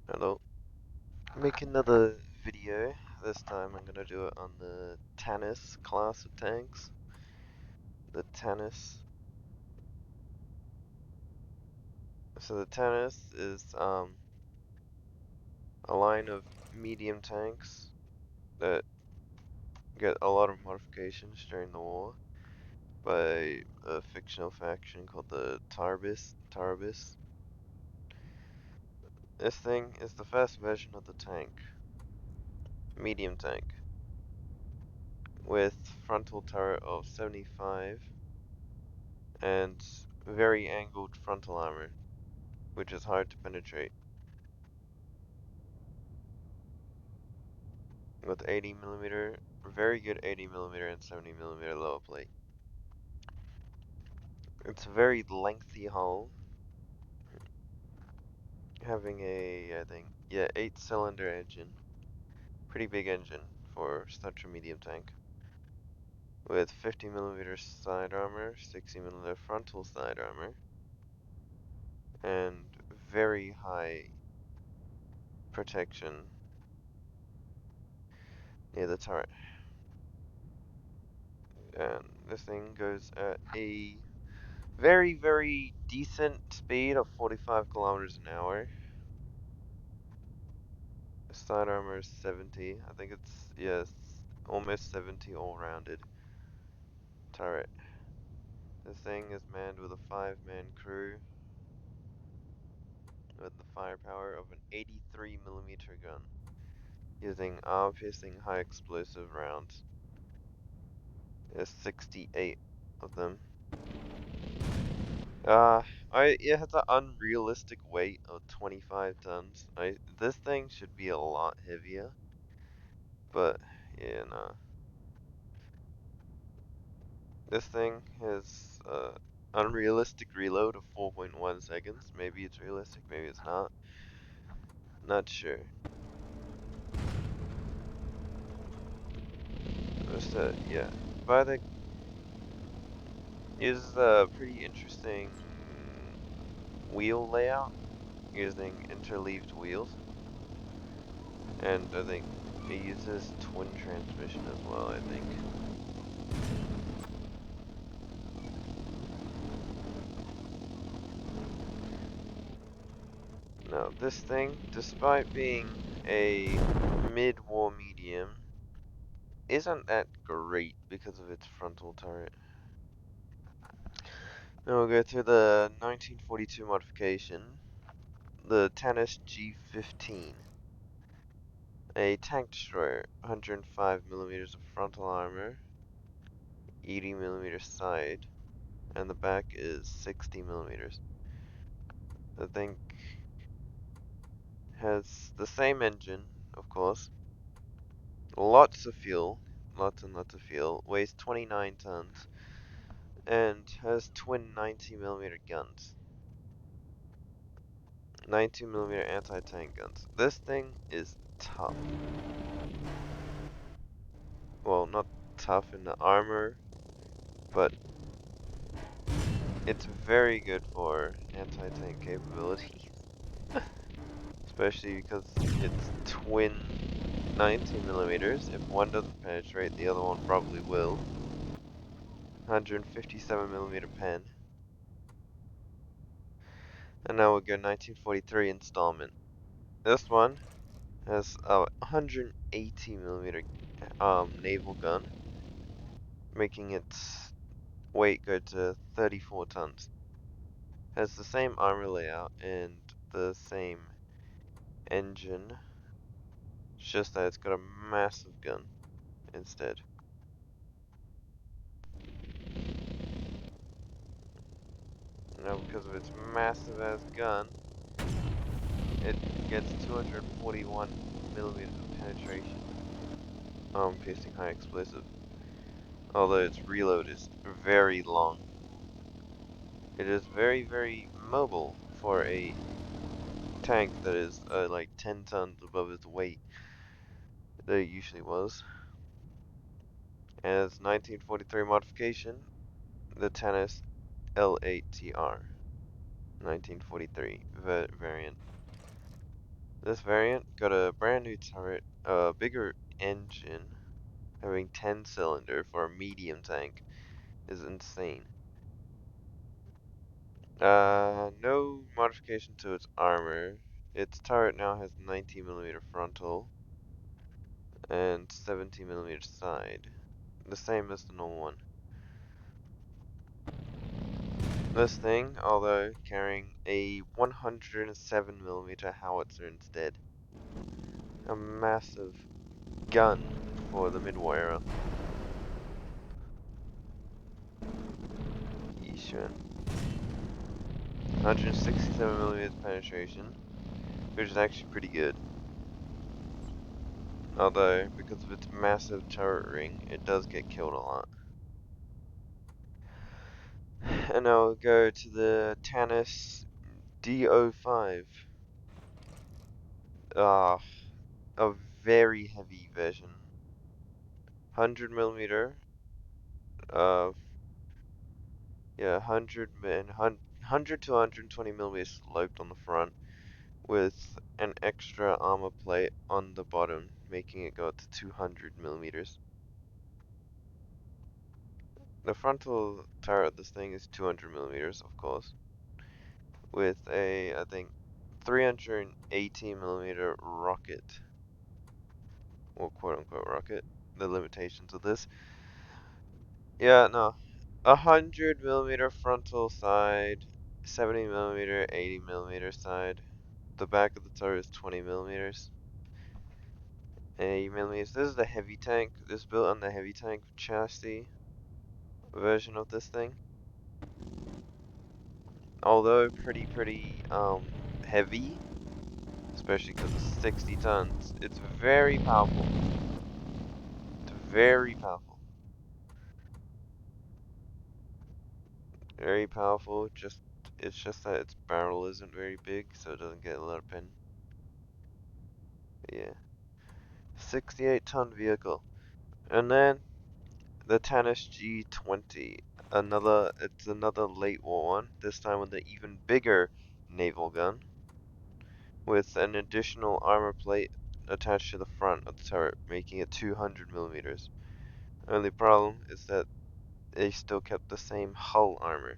Hello. Make another video. This time I'm gonna do it on the Tannis class of tanks. The Tannis. So the Tannis is a line of medium tanks that get a lot of modifications during the war by a fictional faction called the Taribis. This thing is the first version of the tank. Medium tank. With frontal turret of 75 and very angled frontal armor, which is hard to penetrate. With 80mm, very good 80mm and 70mm lower plate. It's a very lengthy hull, having a, I think, yeah, 8-cylinder engine. Pretty big engine for such a medium tank. With 50mm side armor, 60mm frontal side armor, and very high protection near the turret. And this thing goes at a very decent speed of 45 kilometers an hour. Side armor is 70. I think it's, yes, almost 70 all rounded turret. This thing is manned with a 5-man crew with the firepower of an 83mm gun, using arm-piercing high explosive rounds. There's 68 of them. Uh, it has an unrealistic weight of 25 tons. This thing should be a lot heavier, but yeah, no. This thing has unrealistic reload of 4.1 seconds. Maybe it's realistic, maybe it's not. Not sure. Just yeah. But it is a pretty interesting wheel layout using interleaved wheels, and I think it uses twin transmission as well. I think. Now this thing, despite being a mid-war medium, isn't that great because of its frontal turret. Now we'll go through the 1942 modification, the Tannis G15. A tank destroyer, 105mm of frontal armor, 80mm side, and the back is 60mm. The thing has the same engine, of course, lots of fuel, lots and lots of fuel, weighs 29 tons, and has twin 90mm guns. 92mm anti-tank guns. This thing is tough. Well, not tough in the armor, but it's very good for anti-tank capabilities. Especially because it's twin 90mm. If one doesn't penetrate, the other one probably will. 157mm pen. And now we'll go 1943 installment. This one has a 180mm naval gun, making its weight go to 34 tons. Has the same armor layout and the same engine. It's just that it's got a massive gun instead. Now, because of its massive ass gun, it gets 241mm of penetration. Piercing high explosive. Although its reload is very long. It is very mobile for a tank that is like 10 tons above its weight that it usually was. As 1943 modification, the Tannis L8TR 1943 variant. This variant got a brand new turret, a bigger engine, having 10 cylinder for a medium tank is insane. No modification to its armor. Its turret now has 90mm frontal and 70mm side, the same as the normal one. This thing, although carrying a 107mm howitzer instead, a massive gun for the mid-war era. Yeesh, 167mm penetration, which is actually pretty good. Although, because of its massive turret ring, it does get killed a lot. And now we'll go to the Tanis DO5. Ah, a very heavy version. 100mm, uh, yeah, 100 to 120mm sloped on the front, with an extra armor plate on the bottom, making it go up to 200mm. The frontal turret of this thing is 200mm, of course, with a, I think, 380mm rocket, or quote unquote rocket, the limitations of this. Yeah, no, 100mm frontal side, 70mm, 80mm side. The back of the turret is 20mm. 80mm. This is the heavy tank. This is built on the heavy tank chassis version of this thing. Although pretty heavy, especially because it's 60 tons, it's very powerful. It's very powerful. Very powerful. It's just that its barrel isn't very big, so it doesn't get a lot of pin. But yeah, 68-ton vehicle. And then the Tanis G20. It's another late war one. This time with an even bigger naval gun, with an additional armor plate attached to the front of the turret, making it 200mm. Only problem is that they still kept the same hull armor,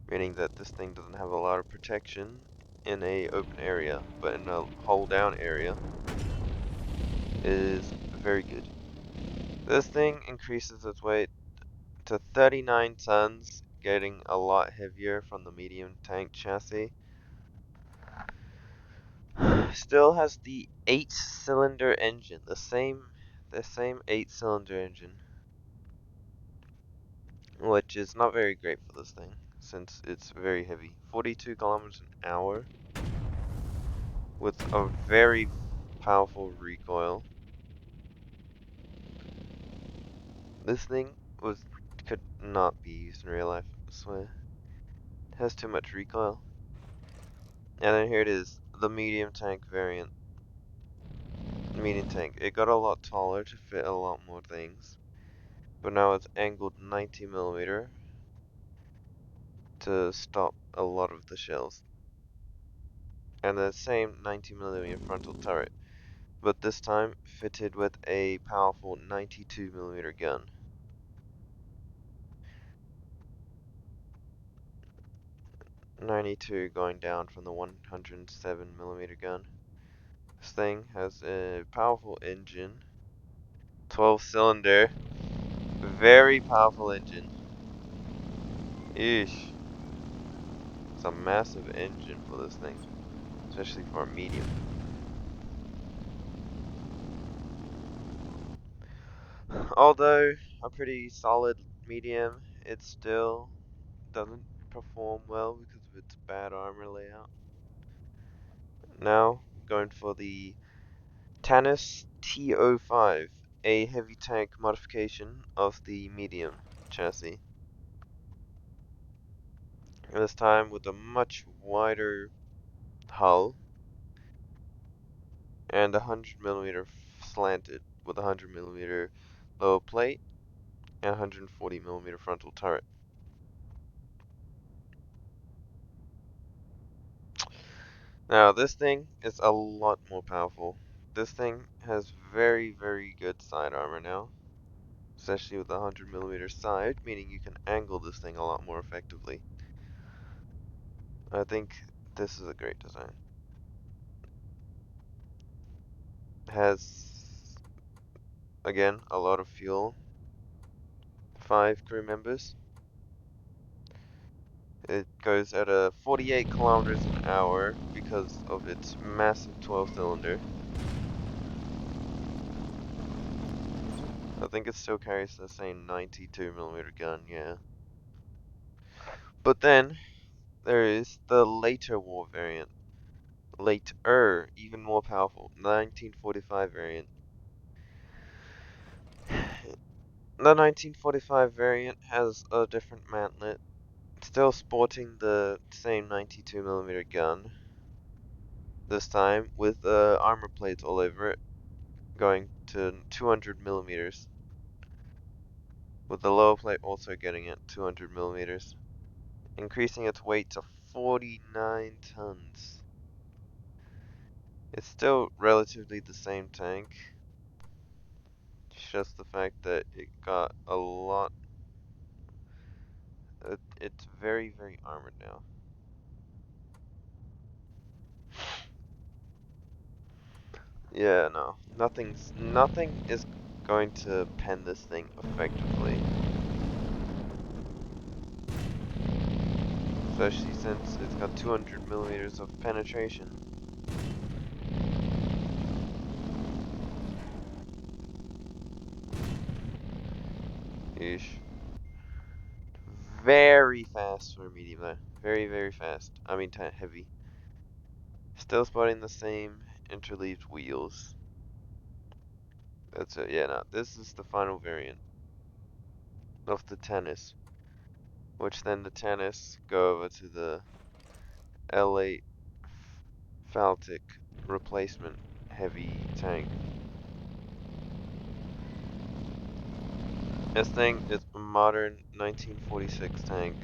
meaning that this thing doesn't have a lot of protection in a open area, but in a hull down area is very good. This thing increases its weight to 39 tons, getting a lot heavier from the medium tank chassis. Still has the 8-cylinder engine, the same 8-cylinder engine, which is not very great for this thing since it's very heavy. 42 kilometers an hour with a very powerful recoil. This thing could not be used in real life, I swear. It has too much recoil. And then here it is, the medium tank variant. Medium tank. It got a lot taller to fit a lot more things, but now it's angled 90mm to stop a lot of the shells. And the same 90mm frontal turret, but this time fitted with a powerful 92mm gun. 92 going down from the 107mm gun. This thing has a powerful engine, 12-cylinder, very powerful engine. Eesh. It's a massive engine for this thing, especially for a medium. Although a pretty solid medium, it still doesn't perform well because of its bad armor layout. Now, going for the Tanis TO5, a heavy tank modification of the medium chassis. This time with a much wider hull and 100mm slanted with a 100mm lower plate and 140mm frontal turret. Now, this thing is a lot more powerful. This thing has very, very good side armor now, especially with the 100mm side, meaning you can angle this thing a lot more effectively. I think this is a great design. Has, again, a lot of fuel. 5 crew members. It goes at a 48 kilometers an hour because of its massive 12 cylinder. I think it still carries the same 92mm gun, yeah. But then there is the later war variant. Later, even more powerful, 1945 variant. The 1945 variant has a different mantlet, still sporting the same 92mm gun, this time with armor plates all over it, going to 200mm, with the lower plate also getting it 200mm, increasing its weight to 49 tons. It's still relatively the same tank, just the fact that it got a lot. It's very, very armored now. Yeah, no, nothing is going to pen this thing effectively, especially since it's got 200mm of penetration. Ish. Very fast for a medium though. Very, very fast. I mean, heavy. Still spotting the same interleaved wheels. That's it. Yeah, no, this is the final variant of the tennis, which then the tennis go over to the L8 Faltic replacement heavy tank. This thing is a modern 1946 tank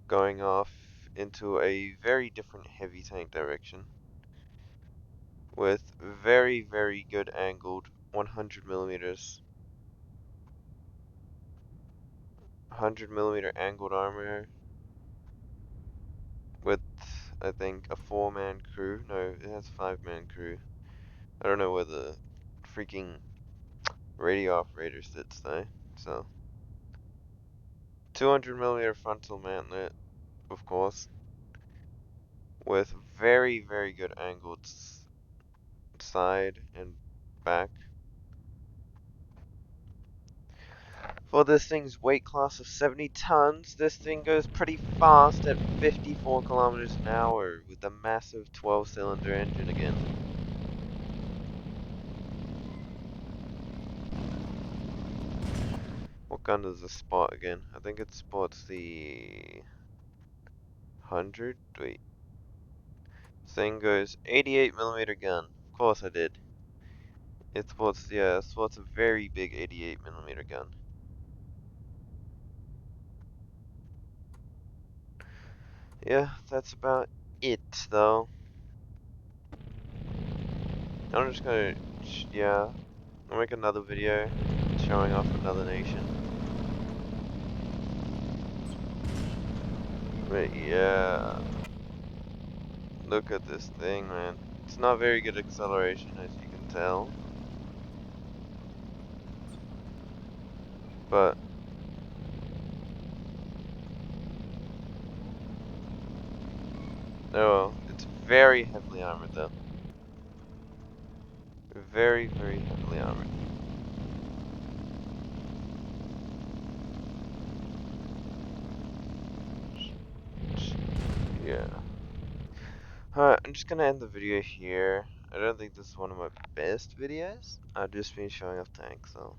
going off into a very different heavy tank direction with very, very good angled 100mm, 100mm angled armor with, I think, a 4-man crew. No, it has a 5-man crew. I don't know where the freaking radio operator sits though. So 200mm frontal mantlet, of course, with very, very good angled side and back. For this thing's weight class of 70 tons, this thing goes pretty fast at 54 kilometers an hour with a massive 12-cylinder engine again. What gun does this spot again? I think it spots the 100? Wait. Thing goes 88mm gun. Of course I did. It sports, yeah, it sports a very big 88mm gun. Yeah, that's about it though. I'm just gonna, yeah, I'll make another video showing off another nation. But yeah, look at this thing, man. It's not very good acceleration, as you can tell. But, oh well, it's very heavily armored though. Very, very heavily armored. Yeah. Alright, I'm just gonna end the video here. I don't think this is one of my best videos. I've just been showing off tanks, so.